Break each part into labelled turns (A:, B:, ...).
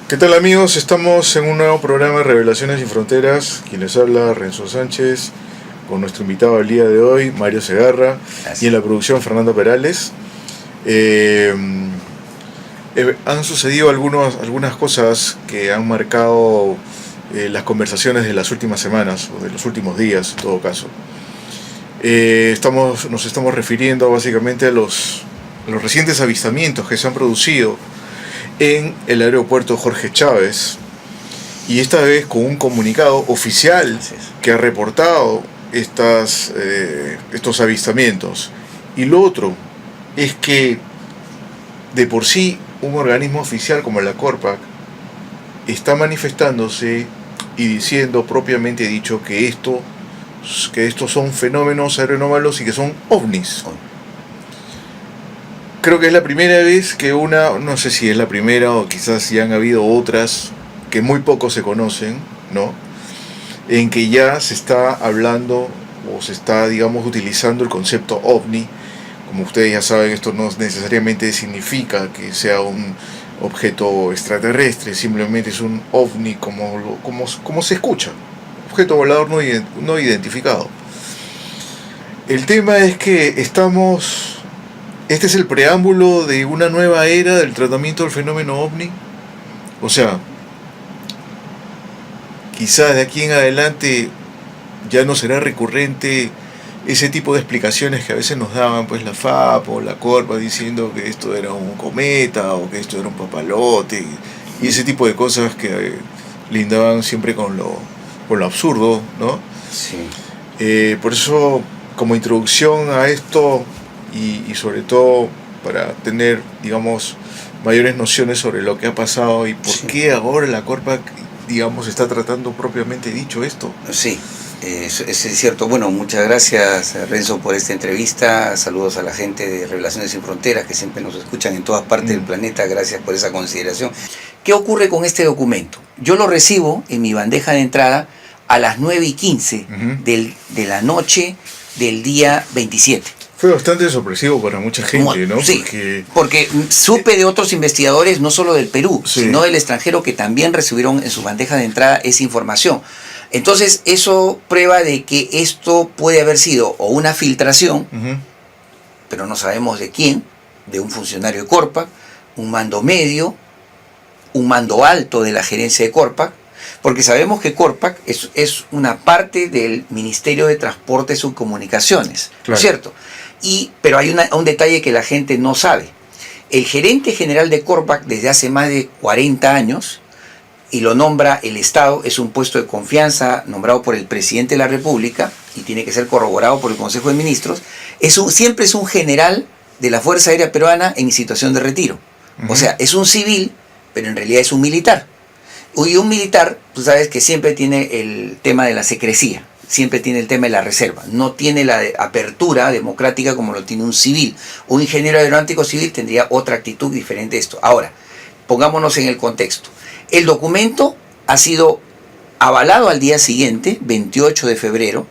A: ¿Qué tal, amigos? Estamos en un nuevo programa de Revelaciones sin Fronteras. Quien les habla, Renzo Sánchez, con nuestro invitado del día de hoy, Mario Segarra. Gracias. Y en la producción, Fernando Perales. Han sucedido algunas cosas que han marcado las conversaciones de las últimas semanas, o de los últimos días, en todo caso. Nos estamos refiriendo básicamente a los recientes avistamientos que se han producido en el aeropuerto Jorge Chávez, y esta vez con un comunicado oficial que ha reportado estos avistamientos. Y lo otro es que de por sí un organismo oficial como la CORPAC está manifestándose y diciendo propiamente dicho que estos son fenómenos aeronómalos y que son ovnis. Creo que es la primera vez que no sé si es la primera o quizás ya han habido otras que muy poco se conocen, ¿no? En que ya se está hablando o se está, digamos, utilizando el concepto ovni. Como ustedes ya saben, esto no necesariamente significa que sea un objeto extraterrestre, simplemente es un ovni como se escucha, objeto volador no identificado. El tema es que este es el preámbulo de una nueva era del tratamiento del fenómeno ovni. O sea, quizás de aquí en adelante ya no será recurrente ese tipo de explicaciones que a veces nos daban pues la FAP o la CORPA, diciendo que esto era un cometa o que esto era un papalote, y ese tipo de cosas que lindaban siempre con lo absurdo, ¿no? Sí. Por eso, como introducción a esto, y sobre todo para tener, digamos, mayores nociones sobre lo que ha pasado y por qué ahora la CORPAC, digamos, está tratando propiamente dicho esto.
B: Sí, es cierto. Bueno, muchas gracias, Renzo, por esta entrevista. Saludos a la gente de Revelaciones sin Fronteras, que siempre nos escuchan en todas partes del planeta. Gracias por esa consideración. ¿Qué ocurre con este documento? Yo lo recibo en mi bandeja de entrada a las 9:15 de la noche del día 27.
A: Fue bastante sorpresivo para mucha gente, ¿no?
B: Sí, porque supe de otros investigadores, no solo del Perú, sino del extranjero, que también recibieron en su bandeja de entrada esa información. Entonces, eso prueba de que esto puede haber sido o una filtración, pero no sabemos de quién, de un funcionario de CORPAC, un mando medio, un mando alto de la gerencia de CORPAC, porque sabemos que CORPAC es una parte del Ministerio de Transportes y Comunicaciones, ¿no es cierto? Pero hay un detalle que la gente no sabe. El gerente general de CORPAC desde hace más de 40 años, y lo nombra el Estado, es un puesto de confianza nombrado por el presidente de la República y tiene que ser corroborado por el Consejo de Ministros, siempre es un general de la Fuerza Aérea Peruana en situación de retiro. O sea, es un civil, pero en realidad es un militar. Y un militar, tú sabes que siempre tiene el tema de la secrecía, siempre tiene el tema de la reserva, no tiene la apertura democrática como lo tiene un civil. Un ingeniero aeronáutico civil tendría otra actitud diferente a esto. Ahora, pongámonos en el contexto. El documento ha sido avalado al día siguiente, 28 de febrero,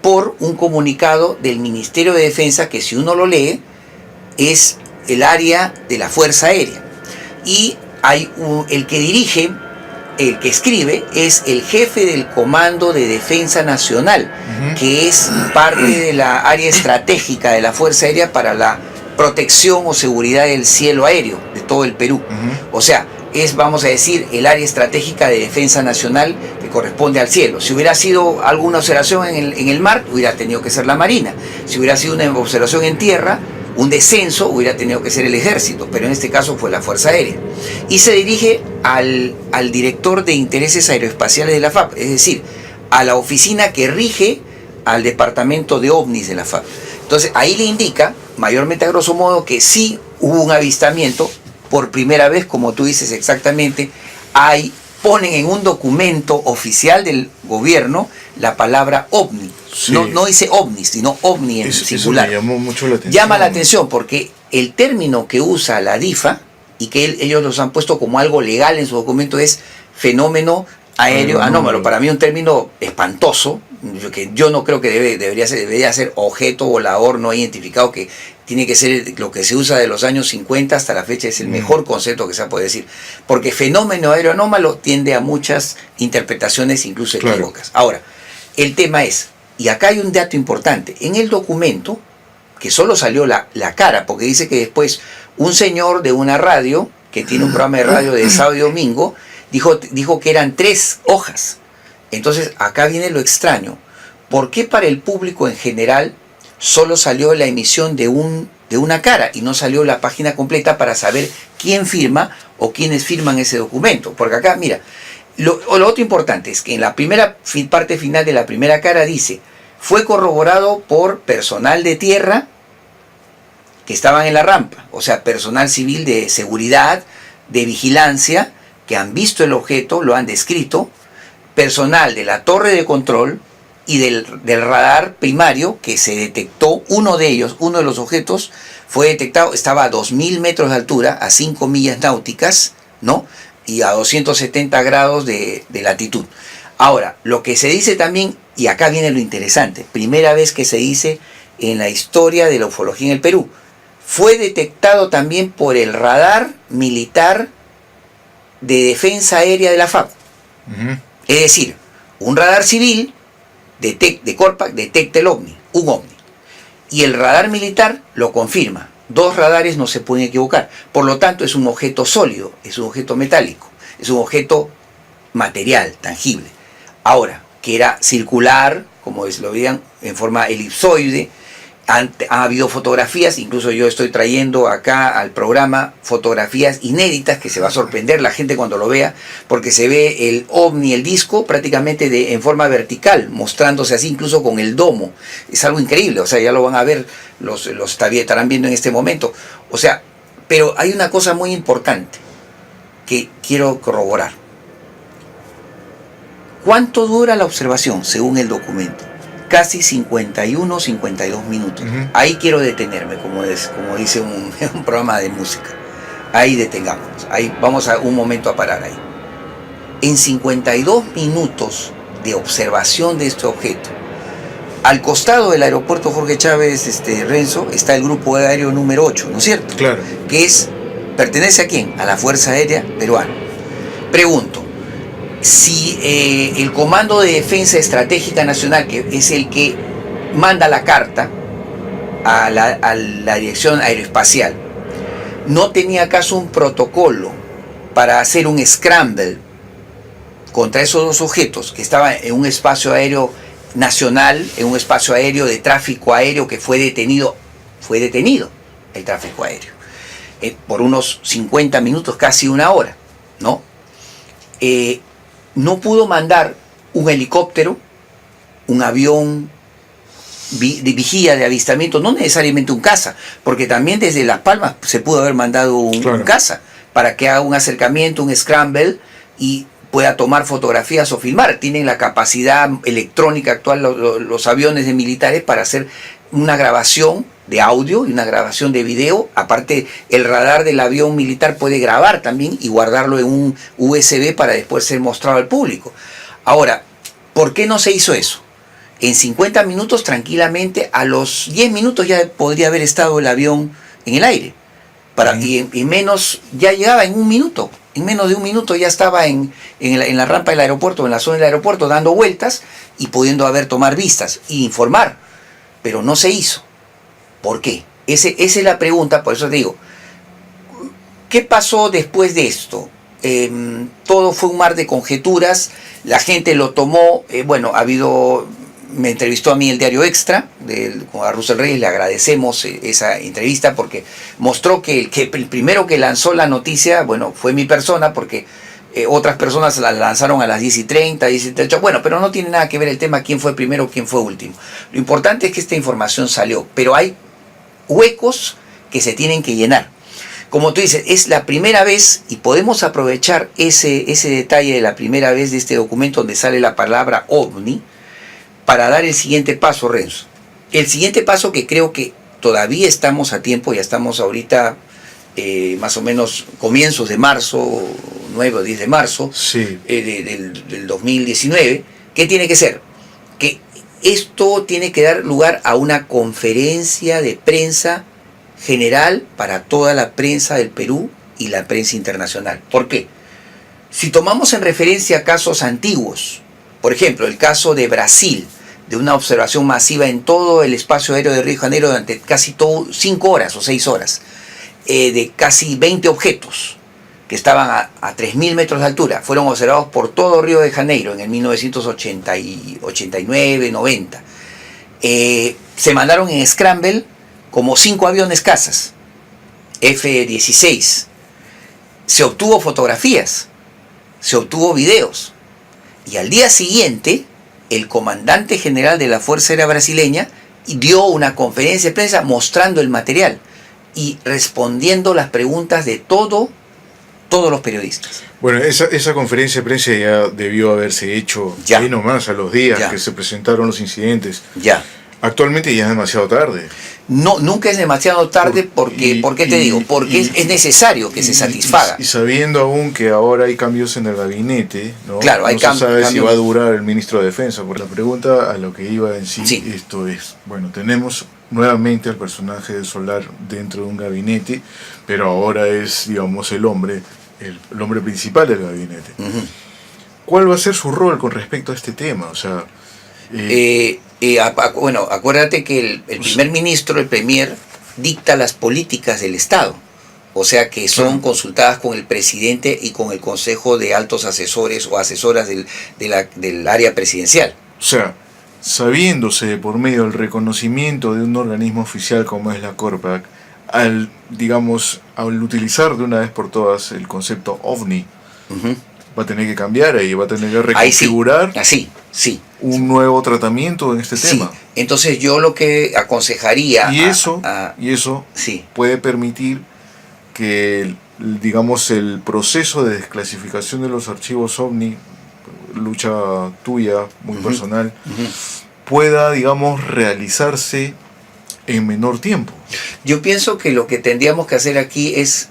B: por un comunicado del Ministerio de Defensa que, si uno lo lee, es el área de la Fuerza Aérea. Y el que escribe es el jefe del Comando de Defensa Nacional, que es parte de la área estratégica de la Fuerza Aérea para la protección o seguridad del cielo aéreo de todo el Perú. O sea, es, vamos a decir, el área estratégica de defensa nacional que corresponde al cielo. Si hubiera sido alguna observación en el mar, hubiera tenido que ser la Marina. Si hubiera sido una observación en tierra, un descenso, hubiera tenido que ser el Ejército, pero en este caso fue la Fuerza Aérea. Y se dirige al director de intereses aeroespaciales de la FAP, es decir, a la oficina que rige al departamento de ovnis de la FAP. Entonces ahí le indica, mayormente a grosso modo, que sí hubo un avistamiento. Por primera vez, como tú dices exactamente, ponen en un documento oficial del gobierno la palabra ovni. Sí. No dice ovnis, sino ovni en singular.
A: Eso me llamó mucho la atención.
B: Llama la atención porque el término que usa la DIFA, y que ellos los han puesto como algo legal en su documento, es fenómeno aéreo anómalo. Para mí un término espantoso, que yo no creo que debería ser objeto volador no identificado, que tiene que ser lo que se usa de los años 50 hasta la fecha, es el mejor concepto que se puede decir. Porque fenómeno aéreo anómalo tiende a muchas interpretaciones, incluso equívocas. Ahora, el tema es, y acá hay un dato importante, en el documento, que solo salió la cara, porque dice que después un señor de una radio, que tiene un programa de radio de sábado y domingo, dijo que eran 3 hojas. Entonces, acá viene lo extraño. ¿Por qué para el público en general solo salió la emisión de una cara y no salió la página completa para saber quién firma o quiénes firman ese documento? Porque acá, mira, lo otro importante es que en la primera parte final de la primera cara dice, fue corroborado por personal de tierra que estaban en la rampa, o sea, personal civil de seguridad, de vigilancia, que han visto el objeto, lo han descrito, personal de la torre de control y del radar primario, que se detectó, uno de los objetos fue detectado, estaba a 2000 metros de altura, a 5 millas náuticas, ¿no? Y a 270 grados de latitud. Ahora, lo que se dice también, y acá viene lo interesante, primera vez que se dice en la historia de la ufología en el Perú, fue detectado también por el radar militar de defensa aérea de la FAB. Es decir, un radar civil de Corpac detecta el ovni, un ovni. Y el radar militar lo confirma. 2 radares no se pueden equivocar. Por lo tanto, es un objeto sólido, es un objeto metálico, es un objeto material, tangible. Ahora, que era circular, como lo veían, en forma elipsoide. Ha habido fotografías, incluso yo estoy trayendo acá al programa fotografías inéditas que se va a sorprender la gente cuando lo vea, porque se ve el ovni, el disco, prácticamente en forma vertical, mostrándose así incluso con el domo. Es algo increíble, o sea, ya lo van a ver, los estarán viendo en este momento. O sea, pero hay una cosa muy importante que quiero corroborar. ¿Cuánto dura la observación según el documento? Casi 51, 52 minutos. Ahí quiero detenerme, como dice un programa de música. Ahí detengámonos. Ahí vamos a un momento a parar ahí. En 52 minutos de observación de este objeto, al costado del aeropuerto Jorge Chávez Renzo, está el grupo aéreo número 8, ¿no es cierto?
A: Claro.
B: Que ¿pertenece a quién? A la Fuerza Aérea Peruana. Pregunto, si el Comando de Defensa Estratégica Nacional, que es el que manda la carta a la Dirección Aeroespacial, ¿no tenía acaso un protocolo para hacer un scramble contra esos 2 objetos que estaban en un espacio aéreo nacional, en un espacio aéreo de tráfico aéreo que fue detenido el tráfico aéreo por unos 50 minutos, casi 1 hora, ¿no? No pudo mandar un helicóptero, un avión de vigía, de avistamiento, no necesariamente un caza, porque también desde Las Palmas se pudo haber mandado un caza para que haga un acercamiento, un scramble y pueda tomar fotografías o filmar. Tienen la capacidad electrónica actual los aviones de militares para hacer una grabación de audio y una grabación de video. Aparte, el radar del avión militar puede grabar también y guardarlo en un USB para después ser mostrado al público. Ahora, ¿por qué no se hizo eso? En 50 minutos tranquilamente, a los 10 minutos ya podría haber estado el avión en el aire. Y menos, ya llegaba en 1 minuto. En menos de 1 minuto ya estaba en la rampa del aeropuerto, en la zona del aeropuerto, dando vueltas y pudiendo tomar vistas e informar. Pero no se hizo. ¿Por qué? Esa es la pregunta, por eso te digo, ¿qué pasó después de esto? Todo fue un mar de conjeturas, la gente lo tomó, me entrevistó a mí el Diario Extra, a Russell Reyes, le agradecemos esa entrevista porque mostró que el primero que lanzó la noticia, fue mi persona, porque otras personas la lanzaron a las 10:30, 10:38, pero no tiene nada que ver el tema quién fue primero, quién fue último. Lo importante es que esta información salió, pero hay huecos que se tienen que llenar. Como tú dices, es la primera vez y podemos aprovechar ese detalle de la primera vez de este documento donde sale la palabra ovni para dar el siguiente paso, Renzo. El siguiente paso, que creo que todavía estamos a tiempo, ya estamos ahorita más o menos comienzos de marzo, 9 o 10 de marzo,
A: sí,
B: del 2019, ¿qué tiene que ser? Que esto tiene que dar lugar a una conferencia de prensa general para toda la prensa del Perú y la prensa internacional. ¿Por qué? Si tomamos en referencia casos antiguos, por ejemplo, el caso de Brasil, de una observación masiva en todo el espacio aéreo de Río de Janeiro durante casi 5 horas o 6 horas, de casi 20 objetos que estaban a 3.000 metros de altura, fueron observados por todo Río de Janeiro en el 1989, 90. Se mandaron en Scramble como 5 aviones cazas, F-16. Se obtuvo fotografías, se obtuvo videos. Y al día siguiente, el comandante general de la Fuerza Aérea Brasileña dio una conferencia de prensa mostrando el material y respondiendo las preguntas de todos los periodistas.
A: Bueno, esa conferencia de prensa ya debió haberse hecho ahí nomás, a los días que se presentaron los incidentes.
B: Ya.
A: Actualmente ya es demasiado tarde.
B: No, nunca es demasiado tarde porque, ¿por qué te digo? Porque es necesario que se satisfaga.
A: Y sabiendo aún que ahora hay cambios en el gabinete, ¿no?
B: Claro, hay
A: no se sabe si va a durar el ministro de Defensa. Por la pregunta a lo que iba en sí, esto es, bueno, tenemos nuevamente al personaje de Solar dentro de un gabinete, pero ahora es, digamos, el hombre principal del gabinete.
B: Uh-huh.
A: ¿Cuál va a ser su rol con respecto a este tema? O sea,
B: bueno, acuérdate que el primer ministro, el premier, dicta las políticas del Estado. O sea que son consultadas con el presidente y con el consejo de altos asesores o asesoras del área presidencial.
A: O sea, sabiéndose por medio del reconocimiento de un organismo oficial como es la Corpac, al utilizar de una vez por todas el concepto OVNI, uh-huh, va a tener que cambiar y va a tener que reconfigurar un nuevo tratamiento en este tema.
B: Entonces yo lo que aconsejaría...
A: Y eso puede permitir que, el proceso de desclasificación de los archivos OVNI, lucha tuya, muy uh-huh, personal, uh-huh, pueda, realizarse en menor tiempo.
B: Yo pienso que lo que tendríamos que hacer aquí es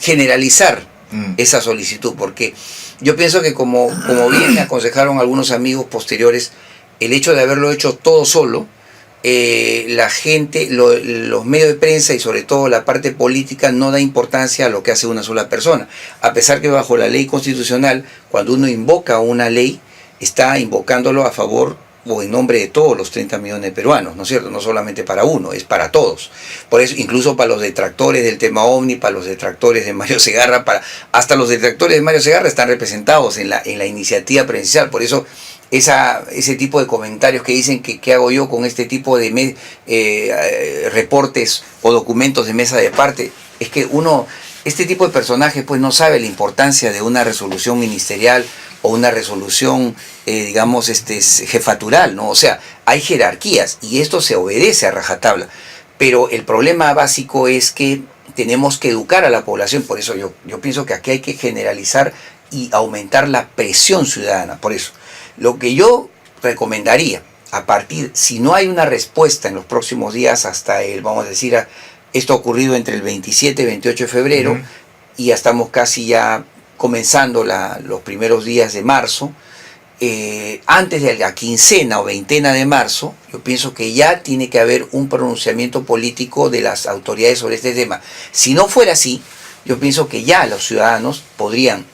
B: generalizar esa solicitud, porque yo pienso que como bien me aconsejaron algunos amigos posteriores, el hecho de haberlo hecho todo solo, la gente, los medios de prensa y sobre todo la parte política no da importancia a lo que hace una sola persona, a pesar que bajo la ley constitucional, cuando uno invoca una ley, está invocándolo a favor o en nombre de todos los 30 millones de peruanos, ¿no es cierto? No solamente para uno, es para todos. Por eso, incluso para los detractores del tema OVNI, para los detractores de Mario Segarra, hasta los detractores de Mario Segarra están representados en la iniciativa presidencial. Por eso, ese tipo de comentarios que dicen que qué hago yo con este tipo de reportes o documentos de mesa de parte, es que este tipo de personajes pues no sabe la importancia de una resolución ministerial o una resolución, jefatural, ¿no? O sea, hay jerarquías y esto se obedece a rajatabla. Pero el problema básico es que tenemos que educar a la población, por eso yo pienso que aquí hay que generalizar y aumentar la presión ciudadana. Por eso, lo que yo recomendaría, si no hay una respuesta en los próximos días hasta esto ha ocurrido entre el 27 y 28 de febrero, uh-huh, y ya estamos casi ya comenzando los primeros días de marzo, antes de la quincena o veintena de marzo, yo pienso que ya tiene que haber un pronunciamiento político de las autoridades sobre este tema. Si no fuera así, yo pienso que ya los ciudadanos podrían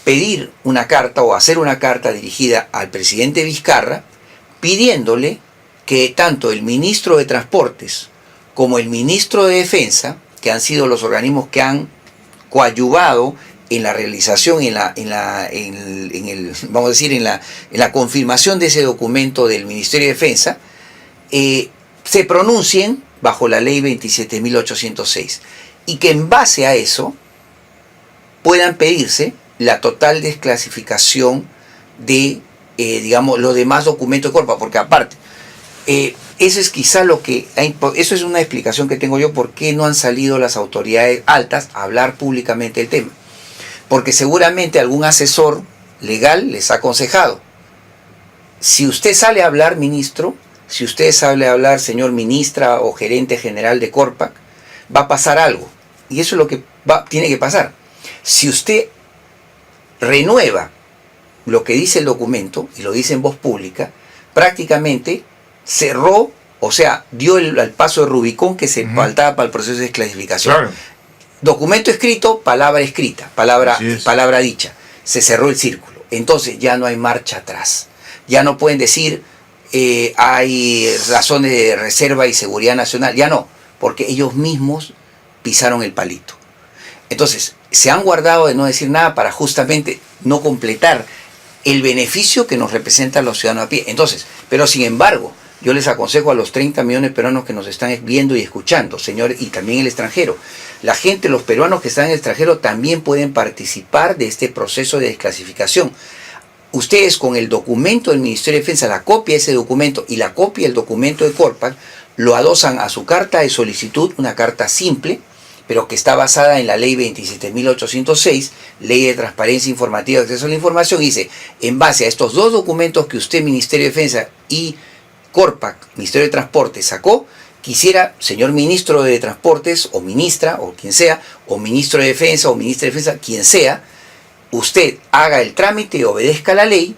B: pedir una carta o hacer una carta dirigida al presidente Vizcarra pidiéndole que tanto el ministro de Transportes como el ministro de Defensa, que han sido los organismos que han coadyuvado en la realización, en la confirmación de ese documento del Ministerio de Defensa, se pronuncien bajo la ley 27.806 y que en base a eso puedan pedirse la total desclasificación de, los demás documentos de Corpa, porque aparte, eso es quizá eso es una explicación que tengo yo por qué no han salido las autoridades altas a hablar públicamente del tema. Porque seguramente algún asesor legal les ha aconsejado. Si usted sale a hablar, ministro, si usted sale a hablar, señor ministra o gerente general de Corpac, va a pasar algo. Y eso es lo que tiene que pasar. Si usted renueva lo que dice el documento, y lo dice en voz pública, prácticamente cerró O sea, dio el paso de Rubicón que se faltaba para el proceso de desclasificación.
A: Claro.
B: Documento escrito, palabra escrita, palabra dicha. Se cerró el círculo. Entonces ya no hay marcha atrás. Ya no pueden decir hay razones de reserva y seguridad nacional. Ya no, porque ellos mismos pisaron el palito. Entonces, se han guardado de no decir nada para justamente no completar el beneficio que nos representan los ciudadanos a pie. Entonces, pero sin embargo, yo les aconsejo a los 30 millones de peruanos que nos están viendo y escuchando, señores, y también el extranjero. La gente, los peruanos que están en el extranjero también pueden participar de este proceso de desclasificación. Ustedes con el documento del Ministerio de Defensa, la copia de ese documento y la copia del documento de Corpac, lo adosan a su carta de solicitud, una carta simple, pero que está basada en la ley 27.806, Ley de Transparencia Informativa de Acceso a la Información, y dice, en base a estos dos documentos que usted, Ministerio de Defensa, y Corpac, Ministerio de Transporte, sacó, quisiera, señor Ministro de Transportes, o Ministra, o quien sea, o Ministro de Defensa, o Ministra de Defensa, quien sea, usted haga el trámite y obedezca la ley,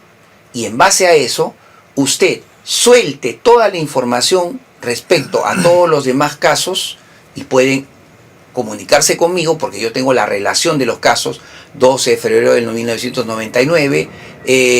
B: y en base a eso, usted suelte toda la información respecto a todos los demás casos, y pueden comunicarse conmigo, porque yo tengo la relación de los casos, 12 de febrero del 1999,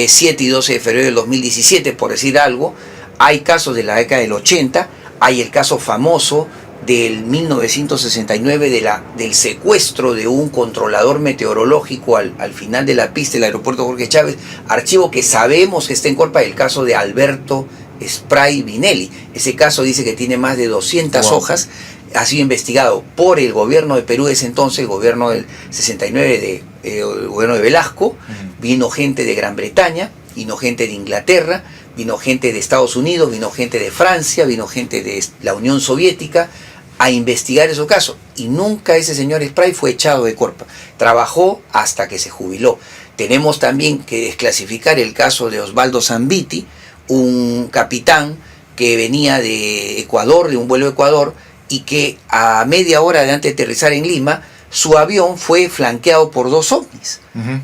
B: 7 y 12 de febrero del 2017, por decir algo. Hay casos de la década del 80, hay el caso famoso del 1969 del secuestro de un controlador meteorológico al final de la pista del aeropuerto Jorge Chávez, archivo que sabemos que está en Corpac, el caso de Alberto Spray Vinelli. Ese caso dice que tiene más de 200 hojas, ha sido investigado por el gobierno de Perú de ese entonces, el gobierno del 69, el gobierno de Velasco. Vino gente de Gran Bretaña, vino gente de Inglaterra, vino gente de Estados Unidos, vino gente de Francia, vino gente de la Unión Soviética a investigar esos casos. Y nunca ese señor Spray fue echado de Corpac. Trabajó hasta que se jubiló. Tenemos también que desclasificar el caso de Osvaldo Zambiti, un capitán que venía de Ecuador, de un vuelo de Ecuador, y que a media hora de antes de aterrizar en Lima, su avión fue flanqueado por dos ovnis.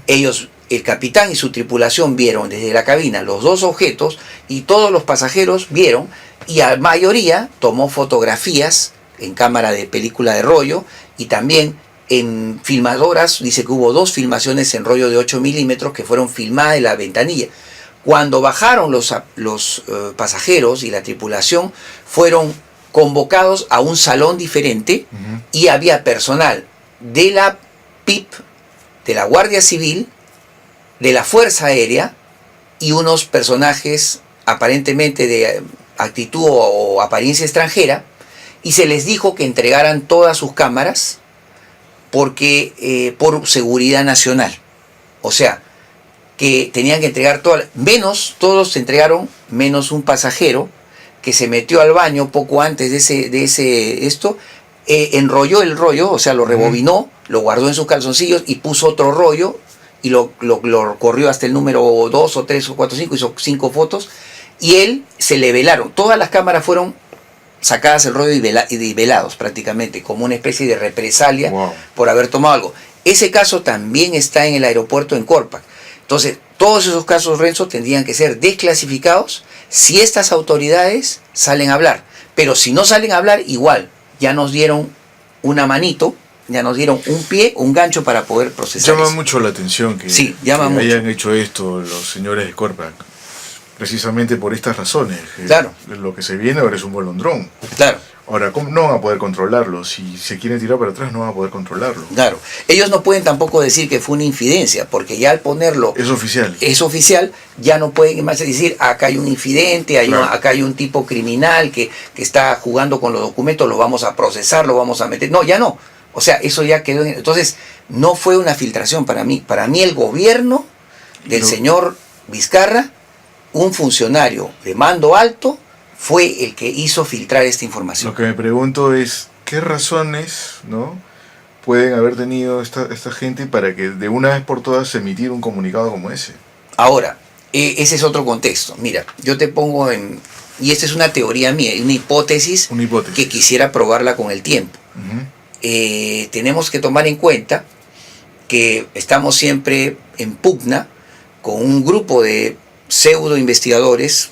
B: Ellos, el capitán y su tripulación, vieron desde la cabina los dos objetos y todos los pasajeros vieron, y la mayoría tomó fotografías en cámara de película de rollo y también en filmadoras. Dice que hubo 2 filmaciones en rollo de 8 milímetros que fueron filmadas de la ventanilla. Cuando bajaron los pasajeros y la tripulación, fueron convocados a un salón diferente y había personal de la PIP, de la Guardia Civil, de la Fuerza Aérea y unos personajes aparentemente de actitud o apariencia extranjera, y se les dijo que entregaran todas sus cámaras porque por seguridad nacional. O sea, que tenían que entregar todas, todos se entregaron, menos un pasajero que se metió al baño poco antes de esto, enrolló el rollo, o sea, lo rebobinó, lo guardó en sus calzoncillos y puso otro rollo y lo corrió hasta el número 2 o 3 o 4 o 5, hizo 5 fotos, y él se le velaron. Todas las cámaras fueron sacadas el rollo y velados prácticamente, como una especie de represalia por haber tomado algo. Ese caso también está en el aeropuerto en Corpac. Entonces, todos esos casos, Renzo, tendrían que ser desclasificados si estas autoridades salen a hablar. Pero si no salen a hablar, igual, ya nos dieron una manito, ya nos dieron un pie, un gancho para poder procesar.
A: Llama mucho la atención que
B: mucho.
A: Hayan hecho esto los señores de Corpac, precisamente por estas razones.
B: Claro.
A: Lo que se viene ahora es un bolondrón.
B: Claro.
A: Ahora, ¿cómo no van a poder controlarlo? Si se quieren tirar para atrás, no van a poder controlarlo.
B: Claro. Ellos no pueden tampoco decir que fue una infidencia, porque ya al ponerlo...
A: Es oficial.
B: Es oficial, ya no pueden más decir, acá hay un incidente, acá hay un tipo criminal que está jugando con los documentos, lo vamos a procesar, lo vamos a meter... No, ya no. O sea, eso ya quedó... Entonces, no fue una filtración para mí. Para mí el gobierno del señor Vizcarra, un funcionario de mando alto, fue el que hizo filtrar esta información.
A: Lo que me pregunto es, ¿qué razones pueden haber tenido esta gente para que de una vez por todas emitir un comunicado como ese?
B: Ahora, ese es otro contexto. Mira, yo te pongo en... Y esta es una teoría mía, una hipótesis que quisiera probarla con el tiempo. Tenemos que tomar en cuenta que estamos siempre en pugna con un grupo de pseudo investigadores,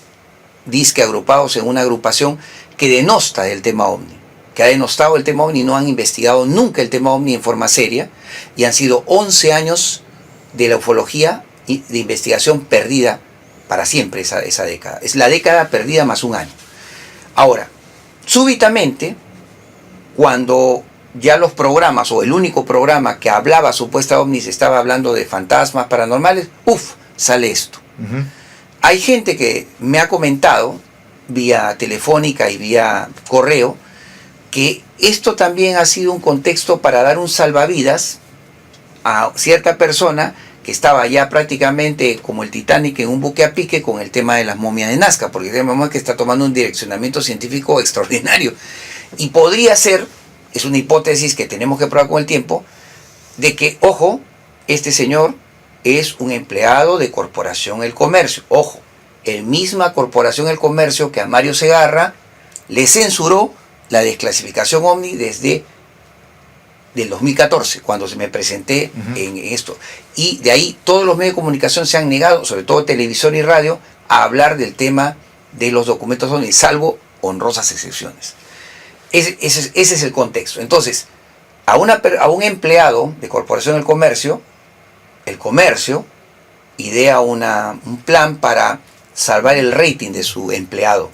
B: disque agrupados en una agrupación, que denosta del tema OVNI, que ha denostado el tema OVNI, no han investigado nunca el tema OVNI en forma seria, y han sido 11 años de la ufología y de investigación perdida para siempre esa década. Es la década perdida más un año. Ahora, súbitamente, cuando ya los programas, o el único programa que hablaba supuesta OVNIs estaba hablando de fantasmas paranormales, sale esto. Hay gente que me ha comentado vía telefónica y vía correo que esto también ha sido un contexto para dar un salvavidas a cierta persona que estaba ya prácticamente como el Titanic en un buque a pique con el tema de las momias de Nazca, porque tenemos que está tomando un direccionamiento científico extraordinario. Y podría ser, es una hipótesis que tenemos que probar con el tiempo, de que, ojo, este señor es un empleado de Corporación El Comercio. Ojo, el misma Corporación El Comercio que a Mario Segarra le censuró la desclasificación OVNI desde del 2014, cuando se me presenté en esto. Y de ahí todos los medios de comunicación se han negado, sobre todo televisión y radio, a hablar del tema de los documentos OVNI, salvo honrosas excepciones. Ese es el contexto. Entonces, a un empleado de Corporación del Comercio, el comercio idea un plan para salvar el rating de su empleado.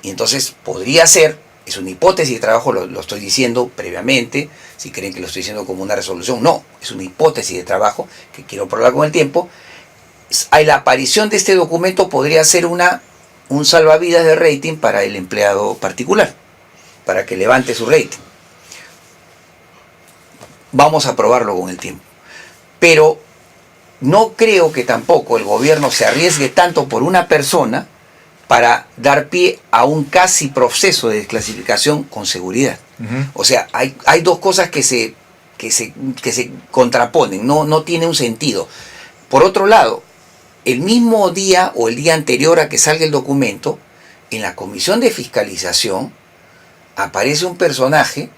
B: Y entonces podría ser, es una hipótesis de trabajo, lo estoy diciendo previamente, si creen que lo estoy diciendo como una resolución, no, es una hipótesis de trabajo que quiero probar con el tiempo. La aparición de este documento podría ser un salvavidas de rating para el empleado particular, para que levante su rating. Vamos a probarlo con el tiempo. Pero no creo que tampoco el gobierno se arriesgue tanto por una persona para dar pie a un casi proceso de desclasificación con seguridad. O sea, hay dos cosas que se contraponen, no tiene un sentido. Por otro lado, el mismo día o el día anterior a que salga el documento, en la comisión de fiscalización aparece un personaje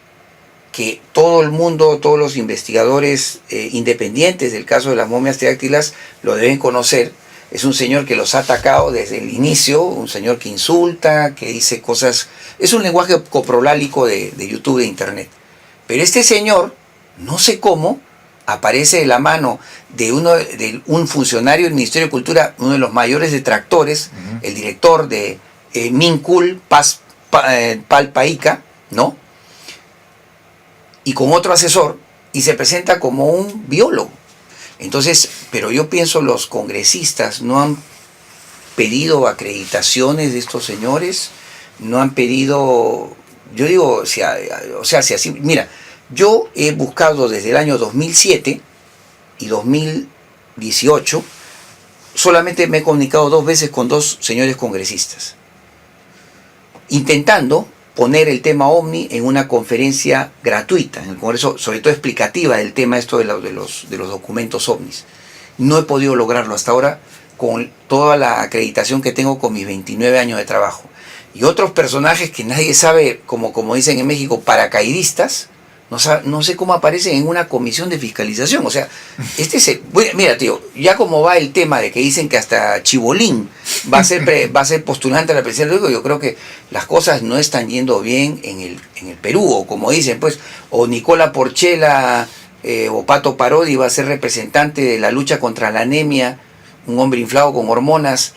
B: que todo el mundo, todos los investigadores independientes del caso de las momias teráctilas lo deben conocer. Es un señor que los ha atacado desde el inicio, un señor que insulta, que dice cosas... Es un lenguaje coprolálico de YouTube, de Internet. Pero este señor, no sé cómo, aparece de la mano de un funcionario del Ministerio de Cultura, uno de los mayores detractores, el director de Mincul, Palpaica, ¿no? Y con otro asesor, y se presenta como un biólogo. Entonces, pero yo pienso los congresistas no han pedido acreditaciones de estos señores, no han pedido, yo digo, si así, mira, yo he buscado desde el año 2007 y 2018, solamente me he comunicado 2 veces con 2 señores congresistas, intentando poner el tema OVNI en una conferencia gratuita en el Congreso, sobre todo explicativa del tema esto de los documentos OVNIs. No he podido lograrlo hasta ahora con toda la acreditación que tengo con mis 29 años de trabajo. Y otros personajes que nadie sabe, como dicen en México, paracaidistas, no sé cómo aparecen en una comisión de fiscalización. O sea, mira, tío, ya como va el tema de que dicen que hasta Chibolín va a ser postulante a la presidencia, yo creo que las cosas no están yendo bien en el Perú, o como dicen, pues, o Nicola Porchela o Pato Parodi va a ser representante de la lucha contra la anemia, un hombre inflado con hormonas,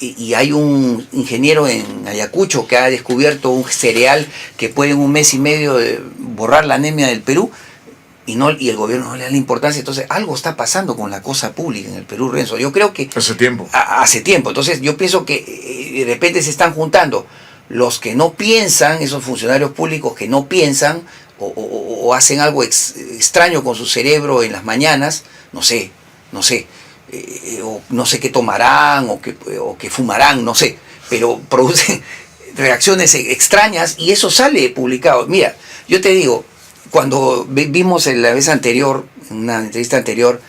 B: y hay un ingeniero en Ayacucho que ha descubierto un cereal que puede en 1 mes y medio borrar la anemia del Perú, y el gobierno no le da la importancia. Entonces algo está pasando con la cosa pública en el Perú, Renzo. Yo creo que
A: hace tiempo.
B: Hace tiempo. Entonces yo pienso que de repente se están juntando los que no piensan, esos funcionarios públicos que no piensan o hacen algo extraño con su cerebro en las mañanas, no sé, o no sé qué tomarán o qué fumarán, no sé, pero producen reacciones extrañas y eso sale publicado. Mira, yo te digo, cuando vimos en la vez anterior, en una entrevista anterior,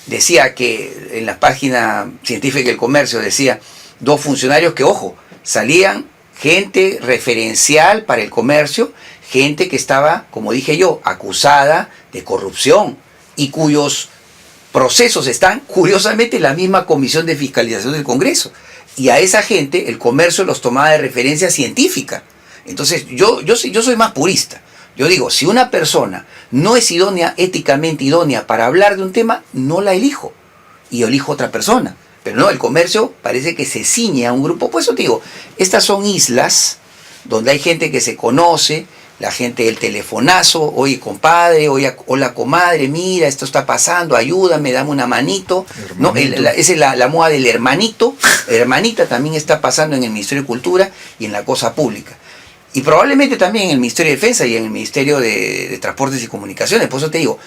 B: decía que en la página científica del Comercio decía 2 funcionarios que, ojo, salían gente referencial para el comercio, gente que estaba, como dije yo, acusada de corrupción y cuyos procesos están, curiosamente, en la misma comisión de fiscalización del Congreso. Y a esa gente el comercio los tomaba de referencia científica. Entonces yo soy más purista. Yo digo, si una persona no es idónea, éticamente idónea para hablar de un tema, no la elijo. Y elijo otra persona. Pero no, el comercio parece que se ciñe a un grupo. Pues eso te digo, estas son islas donde hay gente que se conoce, la gente del telefonazo, oye compadre, oye, hola comadre, mira, esto está pasando, ayúdame, dame una manito. ¿No? Esa es la moda del hermanito. Hermanita también está pasando en el Ministerio de Cultura y en la cosa pública. Y probablemente también en el Ministerio de Defensa y en el Ministerio de Transportes y Comunicaciones. Por eso te digo,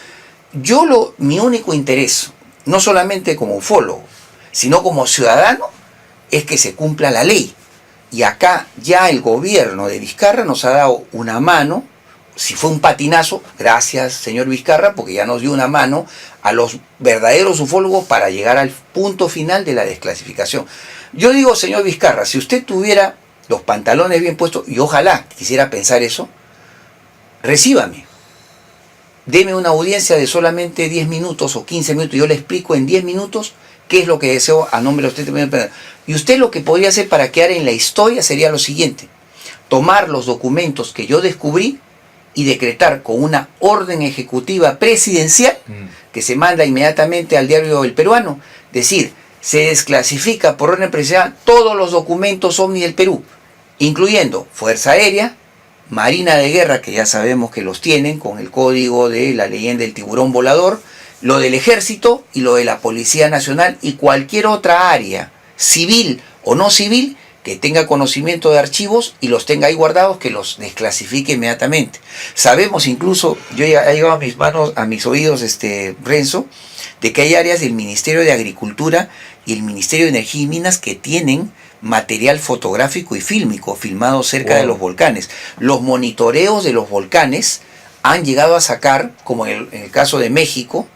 B: mi único interés, no solamente como ufólogo, sino como ciudadano, es que se cumpla la ley. Y acá ya el gobierno de Vizcarra nos ha dado una mano. Si fue un patinazo, gracias señor Vizcarra, porque ya nos dio una mano a los verdaderos ufólogos para llegar al punto final de la desclasificación. Yo digo, señor Vizcarra, si usted tuviera los pantalones bien puestos, y ojalá quisiera pensar eso, recíbame. Deme una audiencia de solamente 10 minutos o 15 minutos, yo le explico en 10 minutos qué es lo que deseo a nombre de usted. Y usted lo que podría hacer para quedar en la historia sería lo siguiente: tomar los documentos que yo descubrí y decretar con una orden ejecutiva presidencial que se manda inmediatamente al diario El Peruano, decir, se desclasifica por orden presidencial todos los documentos OVNI del Perú, incluyendo Fuerza Aérea, Marina de Guerra, que ya sabemos que los tienen con el código de la leyenda del tiburón volador, lo del Ejército y lo de la Policía Nacional y cualquier otra área, civil o no civil, que tenga conocimiento de archivos y los tenga ahí guardados, que los desclasifique inmediatamente. Sabemos incluso, ha llegado a mis manos, a mis oídos, Renzo, de que hay áreas del Ministerio de Agricultura y el Ministerio de Energía y Minas que tienen material fotográfico y fílmico filmado cerca de los volcanes. Los monitoreos de los volcanes han llegado a sacar, como en el caso de México,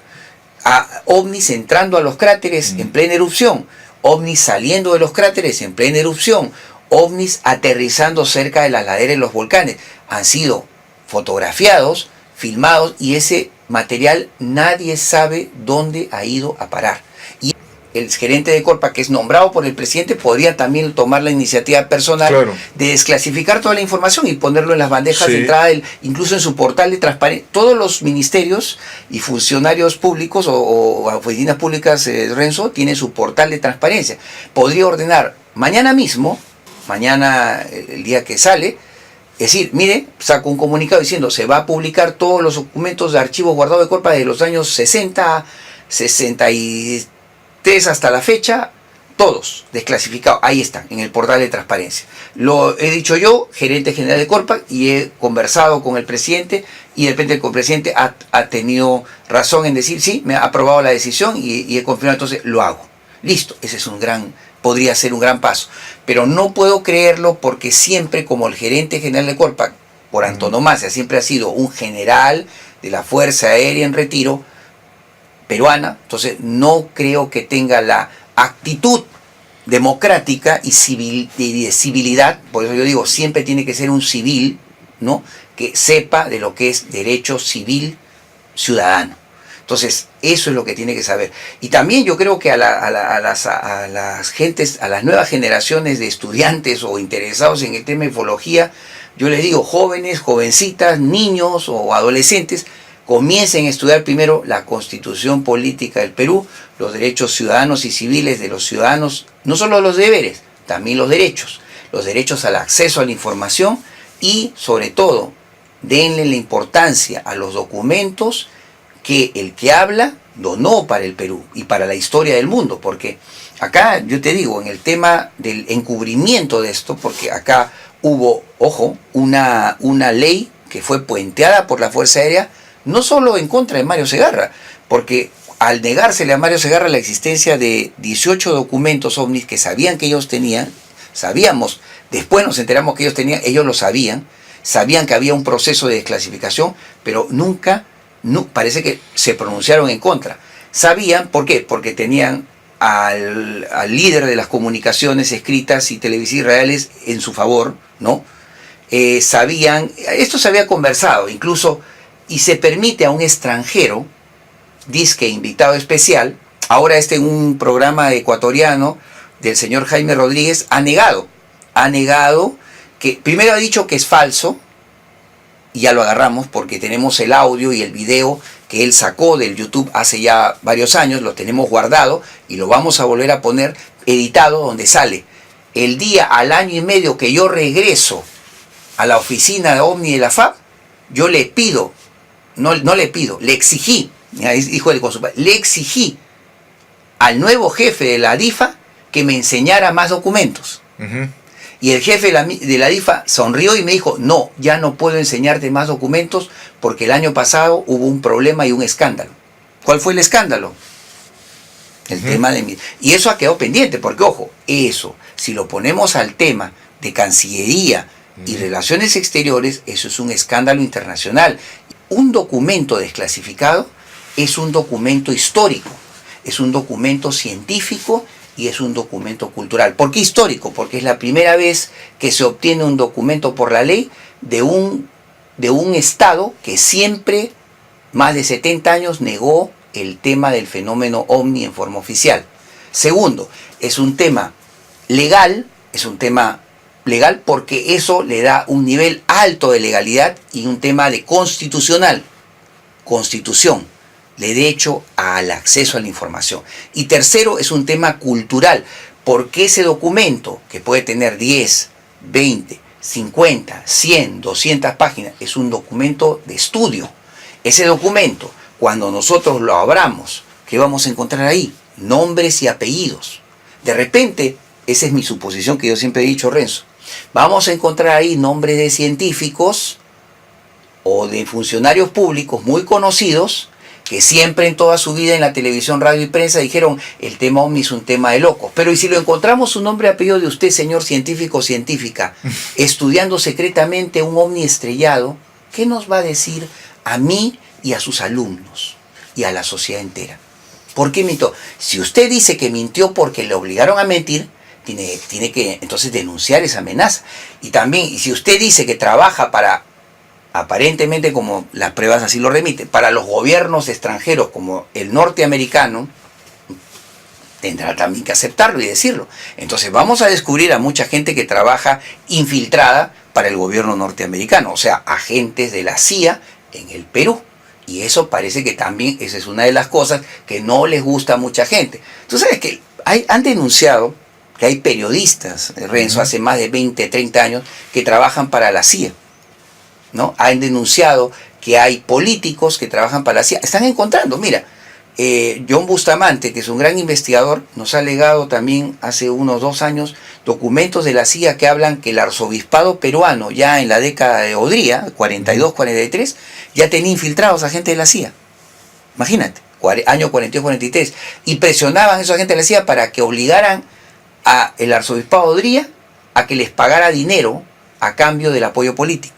B: a ovnis entrando a los cráteres en plena erupción, ovnis saliendo de los cráteres en plena erupción, ovnis aterrizando cerca de las laderas de los volcanes. Han sido fotografiados, filmados, y ese material nadie sabe dónde ha ido a parar. Y el gerente de Corpa, que es nombrado por el presidente, podría también tomar la iniciativa personal de desclasificar toda la información y ponerlo en las bandejas de entrada, incluso en su portal de transparencia. Todos los ministerios y funcionarios públicos o oficinas públicas, Renzo, tienen su portal de transparencia. Podría ordenar mañana mismo, mañana el día que sale, es decir, mire, saco un comunicado diciendo se va a publicar todos los documentos de archivos guardados de Corpa de los años 60, 63 hasta la fecha, todos desclasificados. Ahí están, en el portal de transparencia. Lo he dicho yo, gerente general de Corpa, y he conversado con el presidente, y de repente el presidente ha tenido razón en decir, sí, me ha aprobado la decisión y he confirmado, entonces lo hago. Listo, ese es podría ser un gran paso. Pero no puedo creerlo porque siempre, como el gerente general de Corpa, por antonomasia, siempre ha sido un general de la Fuerza Aérea en retiro, peruana, entonces no creo que tenga la actitud democrática y de civilidad. Por eso yo digo, siempre tiene que ser un civil, ¿no?, que sepa de lo que es derecho civil ciudadano. Entonces, eso es lo que tiene que saber. Y también yo creo que a las gentes, a las nuevas generaciones de estudiantes o interesados en el tema de ufología, yo les digo, jóvenes, jovencitas, niños o adolescentes, comiencen a estudiar primero la Constitución Política del Perú, los derechos ciudadanos y civiles de los ciudadanos, no solo los deberes, también los derechos al acceso a la información, y sobre todo, denle la importancia a los documentos que el que habla donó para el Perú y para la historia del mundo, porque acá, yo te digo, en el tema del encubrimiento de esto, porque acá hubo, ojo, una ley que fue puenteada por la Fuerza Aérea, no solo en contra de Mario Segarra, porque al negársele a Mario Segarra la existencia de 18 documentos ovnis que sabían que ellos tenían, sabíamos, después nos enteramos que ellos lo sabían que había un proceso de desclasificación, pero nunca, parece que se pronunciaron en contra. Sabían, ¿por qué? Porque tenían al líder de las comunicaciones escritas y televisivas reales en su favor, ¿no? Sabían, esto se había conversado, incluso, y se permite a un extranjero, disque invitado especial, ahora en un programa ecuatoriano, del señor Jaime Rodríguez ha negado que, primero ha dicho que es falso, y ya lo agarramos porque tenemos el audio y el video que él sacó del YouTube hace ya varios años, lo tenemos guardado y lo vamos a volver a poner editado, donde sale: el día al año y medio que yo regreso a la oficina de OVNI de la FAB, yo le pido, no le pido, le exigí, dijo el consultor, le exigí al nuevo jefe de la DIFA que me enseñara más documentos. Y el jefe de la DIFA sonrió y me dijo: no, ya no puedo enseñarte más documentos porque el año pasado hubo un problema y un escándalo. ¿Cuál fue el escándalo? El tema de... Y eso ha quedado pendiente, porque ojo, eso, si lo ponemos al tema de Cancillería y Relaciones Exteriores, eso es un escándalo internacional. Un documento desclasificado es un documento histórico, es un documento científico y es un documento cultural. ¿Por qué histórico? Porque es la primera vez que se obtiene un documento por la ley de un Estado que siempre, más de 70 años, negó el tema del fenómeno OVNI en forma oficial. Segundo, es un tema legal, porque eso le da un nivel alto de legalidad, y un tema de constitucional, constitución, derecho al acceso a la información. Y tercero, es un tema cultural, porque ese documento, que puede tener 10, 20, 50, 100, 200 páginas, es un documento de estudio. Ese documento, cuando nosotros lo abramos, ¿qué vamos a encontrar ahí? Nombres y apellidos. De repente, esa es mi suposición que yo siempre he dicho, Renzo, vamos a encontrar ahí nombres de científicos o de funcionarios públicos muy conocidos que siempre en toda su vida en la televisión, radio y prensa dijeron: el tema OVNI es un tema de locos. Pero ¿y si lo encontramos un nombre y apellido de usted, señor científico o científica, estudiando secretamente un OVNI estrellado? ¿Qué nos va a decir a mí y a sus alumnos y a la sociedad entera? ¿Por qué mintió? Si usted dice que mintió porque le obligaron a mentir, tiene que entonces denunciar esa amenaza. Y también, y si usted dice que trabaja para, aparentemente, como las pruebas así lo remiten, para los gobiernos extranjeros como el norteamericano, tendrá también que aceptarlo y decirlo. Entonces vamos a descubrir a mucha gente que trabaja infiltrada para el gobierno norteamericano, o sea, agentes de la CIA en el Perú. Y eso parece que también, esa es una de las cosas que no les gusta a mucha gente. Tú sabes que han denunciado que hay periodistas, Renzo, hace más de 20, 30 años, que trabajan para la CIA, ¿no? Han denunciado que hay políticos que trabajan para la CIA. Están encontrando, mira, John Bustamante, que es un gran investigador, nos ha legado también hace unos 2 años documentos de la CIA que hablan que el arzobispado peruano, ya en la década de Odría, 42-43, ya tenía infiltrados agentes de la CIA. Imagínate, año 42-43. Y presionaban a esos agentes de la CIA para que obligaran al arzobispado de Odría a que les pagara dinero a cambio del apoyo político.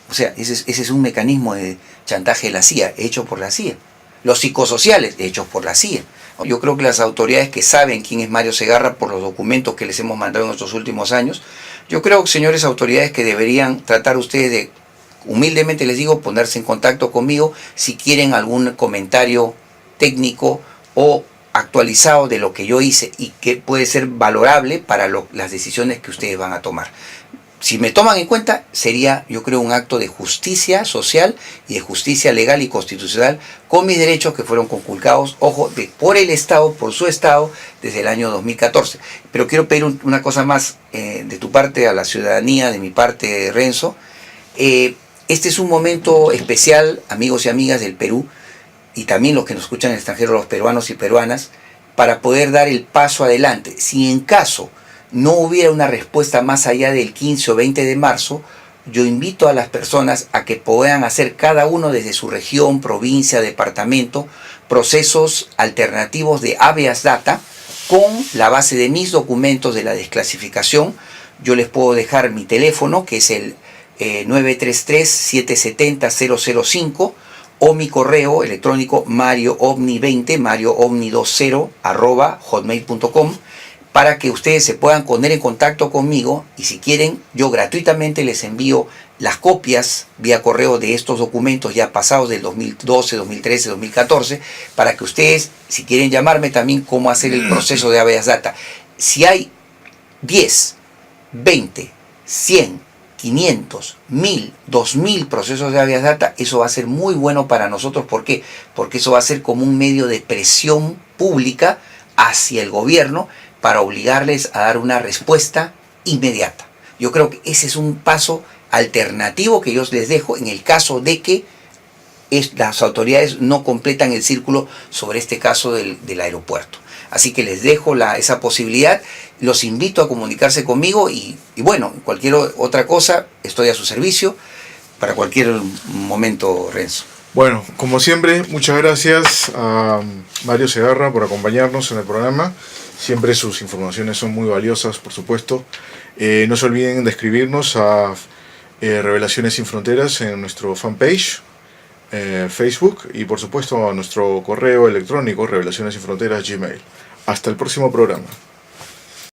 B: O sea, ese es un mecanismo de chantaje de la CIA, hecho por la CIA. Los psicosociales, hechos por la CIA. Yo creo que las autoridades que saben quién es Mario Segarra por los documentos que les hemos mandado en estos últimos años, yo creo, señores autoridades, que deberían tratar ustedes de, humildemente les digo, ponerse en contacto conmigo si quieren algún comentario técnico o actualizado de lo que yo hice y que puede ser valorable para las decisiones que ustedes van a tomar. Si me toman en cuenta, sería, yo creo, un acto de justicia social y de justicia legal y constitucional con mis derechos que fueron conculcados, ojo, por el Estado, por su Estado, desde el año 2014. Pero quiero pedir una cosa más de tu parte a la ciudadanía, de mi parte, Renzo. Este es un momento especial, amigos y amigas del Perú, y también los que nos escuchan en el extranjero, los peruanos y peruanas, para poder dar el paso adelante. Si en caso no hubiera una respuesta más allá del 15 o 20 de marzo, yo invito a las personas a que puedan hacer cada uno desde su región, provincia, departamento, procesos alternativos de habeas data con la base de mis documentos de la desclasificación. Yo les puedo dejar mi teléfono, que es el 933-770-005, o mi correo electrónico marioovni20, marioovni20 @hotmail.com, para que ustedes se puedan poner en contacto conmigo, y si quieren, yo gratuitamente les envío las copias vía correo de estos documentos ya pasados del 2012, 2013, 2014, para que ustedes, si quieren llamarme también, cómo hacer el proceso de habeas data. si hay 10, 20, 100, 500, 1000, 2000 procesos de habeas data, eso va a ser muy bueno para nosotros. ¿Por qué? Porque eso va a ser como un medio de presión pública hacia el gobierno para obligarles a dar una respuesta inmediata. Yo creo que ese es un paso alternativo que yo les dejo en el caso de que las autoridades no completan el círculo sobre este caso del aeropuerto. Así que les dejo esa posibilidad, los invito a comunicarse conmigo y bueno, cualquier otra cosa, estoy a su servicio para cualquier momento, Renzo.
A: Bueno, como siempre, muchas gracias a Mario Segarra por acompañarnos en el programa. Siempre sus informaciones son muy valiosas, por supuesto. No se olviden de escribirnos a Revelaciones Sin Fronteras en nuestro fanpage, Facebook, y por supuesto a nuestro correo electrónico revelacionessinfronteras@gmail.com. Hasta el próximo programa.